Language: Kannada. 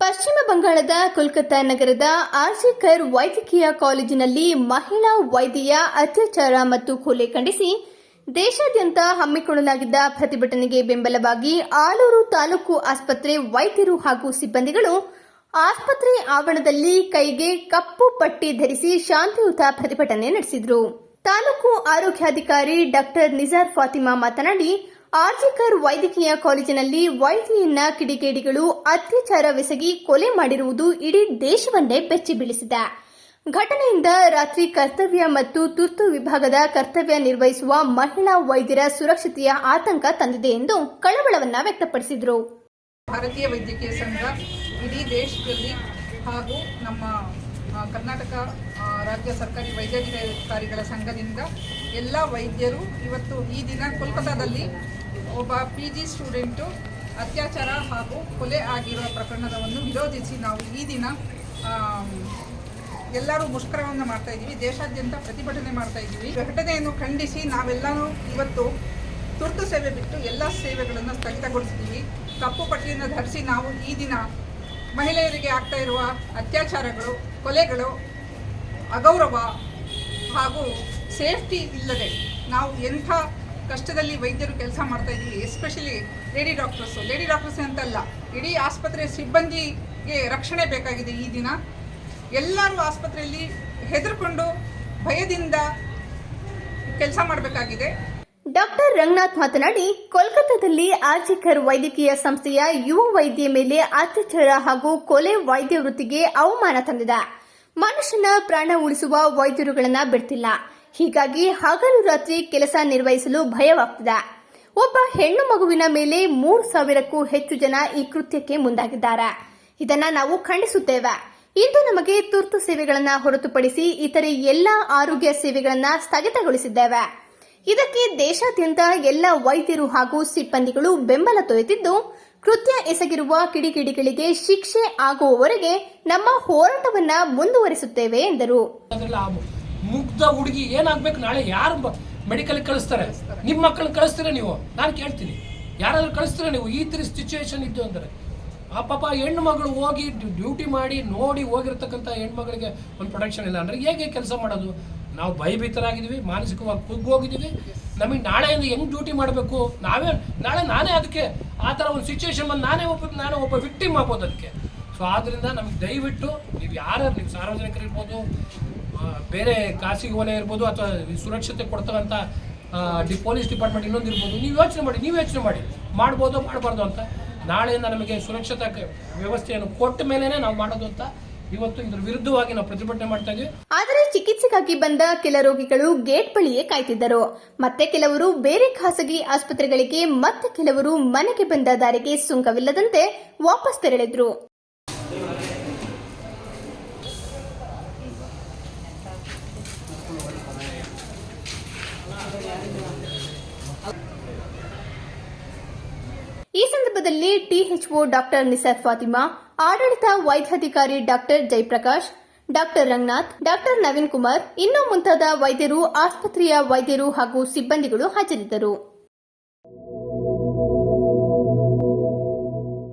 ಪಶ್ಚಿಮ ಬಂಗಾಳದ ಕೋಲ್ಕತ್ತಾ ನಗರದ ಆರ್ಜಿಕರ್ ವೈದ್ಯಕೀಯ ಕಾಲೇಜಿನಲ್ಲಿ ಮಹಿಳಾ ವೈದ್ಯೆಯ ಅತ್ಯಾಚಾರ ಮತ್ತು ಕೊಲೆ ಖಂಡಿಸಿ ದೇಶಾದ್ಯಂತ ಹಮ್ಮಿಕೊಳ್ಳಲಾಗಿದ್ದ ಪ್ರತಿಭಟನೆಗೆ ಬೆಂಬಲವಾಗಿ ಆಲೂರು ತಾಲೂಕು ಆಸ್ಪತ್ರೆ ವೈದ್ಯರು ಹಾಗೂ ಸಿಬ್ಬಂದಿಗಳು ಆಸ್ಪತ್ರೆ ಆವರಣದಲ್ಲಿ ಕೈಗೆ ಕಪ್ಪು ಪಟ್ಟಿ ಧರಿಸಿ ಶಾಂತಿಯುತ ಪ್ರತಿಭಟನೆ ನಡೆಸಿದರು. ತಾಲೂಕು ಆರೋಗ್ಯಾಧಿಕಾರಿ ಡಾಕ್ಟರ್ ನಿಜಾರ್ ಫಾತಿಮಾ ಮಾತನಾಡಿ, ಆರ್ಜಿಕರ್ ವೈದ್ಯಕೀಯ ಕಾಲೇಜಿನಲ್ಲಿ ವೈದ್ಯೆಯನ್ನ ಕಿಡಿಗೇಡಿಗಳು ಅತ್ಯಾಚಾರವೆಸಗಿ ಕೊಲೆ ಮಾಡಿರುವುದು ಇಡೀ ದೇಶವನ್ನೇ ಬೆಚ್ಚಿ ಬೀಳಿಸಿದೆ. ಘಟನೆಯಿಂದ ರಾತ್ರಿ ಕರ್ತವ್ಯ ಮತ್ತು ತುರ್ತು ವಿಭಾಗದ ಕರ್ತವ್ಯ ನಿರ್ವಹಿಸುವ ಮಹಿಳಾ ವೈದ್ಯರ ಸುರಕ್ಷತೆಯ ಆತಂಕ ತಂದಿದೆ ಎಂದು ಕಳವಳವನ್ನ ವ್ಯಕ್ತಪಡಿಸಿದರು. ಭಾರತೀಯ ವೈದ್ಯಕೀಯ ಸಂಘ ಇಡೀ ದೇಶದಲ್ಲಿ ಹಾಗೂ ನಮ್ಮ ಕರ್ನಾಟಕ ರಾಜ್ಯ ಸರ್ಕಾರಿ ವೈದ್ಯಾಧಿಕಾರಿಗಳ ಸಂಘದಿಂದ ಎಲ್ಲ ವೈದ್ಯರು ಇವತ್ತು ಈ ದಿನ ಕೋಲ್ಕತ್ತಾದಲ್ಲಿ ಒಬ್ಬ PG ಸ್ಟೂಡೆಂಟು ಅತ್ಯಾಚಾರ ಹಾಗೂ ಕೊಲೆ ಆಗಿರುವ ಪ್ರಕರಣವನ್ನು ವಿರೋಧಿಸಿ ನಾವು ಈ ದಿನ ಎಲ್ಲರೂ ಮುಷ್ಕರವನ್ನು ಮಾಡ್ತಾ ಇದ್ದೀವಿ. ದೇಶಾದ್ಯಂತ ಪ್ರತಿಭಟನೆ ಮಾಡ್ತಾ ಇದ್ದೀವಿ. ಘಟನೆಯನ್ನು ಖಂಡಿಸಿ ನಾವೆಲ್ಲರೂ ಇವತ್ತು ತುರ್ತು ಸೇವೆ ಬಿಟ್ಟು ಎಲ್ಲ ಸೇವೆಗಳನ್ನು ಸ್ಥಗಿತಗೊಳಿಸ್ತೀವಿ. ಕಪ್ಪು ಪಟ್ಟಿಯನ್ನು ಧರಿಸಿ ನಾವು ಈ ದಿನ ಮಹಿಳೆಯರಿಗೆ ಆಗ್ತಾ ಇರುವ ಅತ್ಯಾಚಾರಗಳು, ಕೊಲೆಗಳು, ಅಗೌರವ ಹಾಗೂ ಸೇಫ್ಟಿ ಇಲ್ಲದೆ ನಾವು ಎಂಥ ಕಷ್ಟದಲ್ಲಿ ವೈದ್ಯರು ಕೆಲಸ ಮಾಡ್ತಾ ಇದ್ದೀವಿ. ಎಸ್ಪೆಷಲಿ ಲೇಡಿ ಡಾಕ್ಟರ್ಸ್ ಅಂತಲ್ಲ, ಇಡೀ ಆಸ್ಪತ್ರೆ ಸಿಬ್ಬಂದಿಗೆ ರಕ್ಷಣೆ ಬೇಕಾಗಿದೆ. ಈ ದಿನ ಎಲ್ಲರೂ ಆಸ್ಪತ್ರೆಯಲ್ಲಿ ಹೆದರ್ಕೊಂಡು ಭಯದಿಂದ ಕೆಲಸ ಮಾಡಬೇಕಾಗಿದೆ. ಡಾಕ್ಟರ್ ರಂಗನಾಥ್ ಮಾತನಾಡಿ, ಕೋಲ್ಕತ್ತಾದಲ್ಲಿ ಆರ್ಜಿಕರ್ ವೈದ್ಯಕೀಯ ಸಂಸ್ಥೆಯ ಯುವ ವೈದ್ಯೆ ಮೇಲೆ ಅತ್ಯಾಚಾರ ಹಾಗೂ ಕೊಲೆ ವೈದ್ಯ ವೃತ್ತಿಗೆ ಅವಮಾನ ತಂದಿದೆ. ಮನುಷ್ಯನ ಪ್ರಾಣ ಉಳಿಸುವ ವೈದ್ಯರುಗಳನ್ನ ಬಿಡ್ತಿಲ್ಲ. ಹೀಗಾಗಿ ಹಗಲು ರಾತ್ರಿ ಕೆಲಸ ನಿರ್ವಹಿಸಲು ಭಯವಾಗ್ತಿದೆ. ಒಬ್ಬ ಹೆಣ್ಣು ಮಗುವಿನ ಮೇಲೆ 3,000ಕ್ಕೂ ಹೆಚ್ಚು ಜನ ಈ ಕೃತ್ಯಕ್ಕೆ ಮುಂದಾಗಿದ್ದಾರೆ. ಇದನ್ನ ನಾವು ಖಂಡಿಸುತ್ತೇವೆ. ಇಂದು ನಮಗೆ ತುರ್ತು ಸೇವೆಗಳನ್ನು ಹೊರತುಪಡಿಸಿ ಇತರೆ ಎಲ್ಲಾ ಆರೋಗ್ಯ ಸೇವೆಗಳನ್ನು ಸ್ಥಗಿತಗೊಳಿಸಿದ್ದೇವೆ. ಇದಕ್ಕೆ ದೇಶಾದ್ಯಂತ ಎಲ್ಲ ವೈದ್ಯರು ಹಾಗೂ ಸಿಬ್ಬಂದಿಗಳು ಬೆಂಬಲ ತೋರುತ್ತಿದ್ದು, ಕೃತ್ಯ ಎಸಗಿರುವ ಕಿಡಿಗೇಡಿಗಳಿಗೆ ಶಿಕ್ಷೆ ಆಗುವವರೆಗೆ ನಮ್ಮ ಹೋರಾಟವನ್ನ ಮುಂದುವರಿಸುತ್ತೇವೆ ಎಂದರು. ಮುಗ್ಧ ಹುಡುಗಿ ಏನಾಗ್ಬೇಕು, ನಾಳೆ ಯಾರು ಮೆಡಿಕಲ್ ಕಳಿಸ್ತಾರೆ? ನಿಮ್ಮ ಮಕ್ಕಳನ್ನ ಕಳಿಸ್ತೀರಾ ನೀವು? ನಾನು ಕೇಳ್ತೀನಿ, ಯಾರಾದ್ರೂ ಕಳಿಸ್ತೀರಾ ನೀವು? ಈ ತರ ಸಿಚುವೇಶನ್ ಇದ್ದು ಅಂದ್ರೆ ಆ ಪಾಪ ಹೆಣ್ಣು ಮಗಳು ಹೋಗಿ ಡ್ಯೂಟಿ ಮಾಡಿ ನೋಡಿ ಹೋಗಿರ್ತಕ್ಕಂಥ ಹೆಣ್ಮಗಳಿಗೆ ಒಂದು ಪ್ರೊಟೆಕ್ಷನ್ ಇಲ್ಲ ಅಂದ್ರೆ ಹೇಗೆ ಕೆಲಸ ಮಾಡೋದು? ನಾವು ಭಯಭೀತರಾಗಿದ್ದೀವಿ, ಮಾನಸಿಕವಾಗಿ ಕುಗ್ಗೋಗಿದ್ದೀವಿ. ನಮಗೆ ನಾಳೆಯಿಂದ ಹೆಂಗೆ ಡ್ಯೂಟಿ ಮಾಡಬೇಕು? ನಾನೇ ಅದಕ್ಕೆ ಆ ಥರ ಒಂದು ಸಿಚುವೇಶನ್ ಬಂದು ನಾನೇ ಒಬ್ಬ ವಿಕ್ಟಿಮ್ ಆಗ್ಬೋದು ಅದಕ್ಕೆ. ಸೊ ಆದ್ದರಿಂದ ನಮಗೆ ದಯವಿಟ್ಟು ನೀವು ನೀವು ಸಾರ್ವಜನಿಕರು ಇರ್ಬೋದು, ಬೇರೆ ಖಾಸಗಿ ವಲಯ ಇರ್ಬೋದು, ಅಥವಾ ಸುರಕ್ಷತೆ ಕೊಡ್ತಕ್ಕಂಥ ಪೊಲೀಸ್ ಡಿಪಾರ್ಟ್ಮೆಂಟ್ ಇನ್ನೊಂದು ಇರ್ಬೋದು, ನೀವು ಯೋಚನೆ ಮಾಡಿ ಮಾಡ್ಬೋದು ಮಾಡಬಾರ್ದು ಅಂತ. ನಾಳೆಯಿಂದ ನಮಗೆ ಸುರಕ್ಷತಾ ವ್ಯವಸ್ಥೆಯನ್ನು ಕೊಟ್ಟ ಮೇಲೇನೆ ನಾವು ಮಾಡೋದು ಅಂತ ಇವತ್ತು ಇದರ ವಿರುದ್ಧವಾಗಿ ನಾವು ಪ್ರತಿಭಟನೆ ಮಾಡ್ತಾ ಇದ್ದೀವಿ. ಆದರೆ ಚಿಕಿತ್ಸೆಗಾಗಿ ಬಂದ ಕೆಲ ರೋಗಿಗಳು ಗೇಟ್ ಬಳಿಯೇ ಕಾಯ್ತಿದ್ದರು. ಮತ್ತೆ ಕೆಲವರು ಬೇರೆ ಖಾಸಗಿ ಆಸ್ಪತ್ರೆಗಳಿಗೆ, ಮತ್ತೆ ಕೆಲವರು ಮನೆಗೆ ಬಂದ ದಾರಿಗೆ ಸುಂಕವಿಲ್ಲದಂತೆ ವಾಪಸ್ ತೆರಳಿದ್ರು. ಈ ಸಂದರ್ಭದಲ್ಲಿ THO ಡಾಕ್ಟರ್ ನಿಸಾರ್ ಫಾತಿಮಾ, ಆಡಳಿತ ವೈದ್ಯಾಧಿಕಾರಿ doctor Jayaprakash, doctor Ranganath, doctor Naveen Kumar, ಇನ್ನೂ ಮುಂತಾದ ವೈದ್ಯರು, ಆಸ್ಪತ್ರೆಯ ವೈದ್ಯರು ಹಾಗೂ ಸಿಬ್ಬಂದಿಗಳು ಹಾಜರಿದ್ದರು.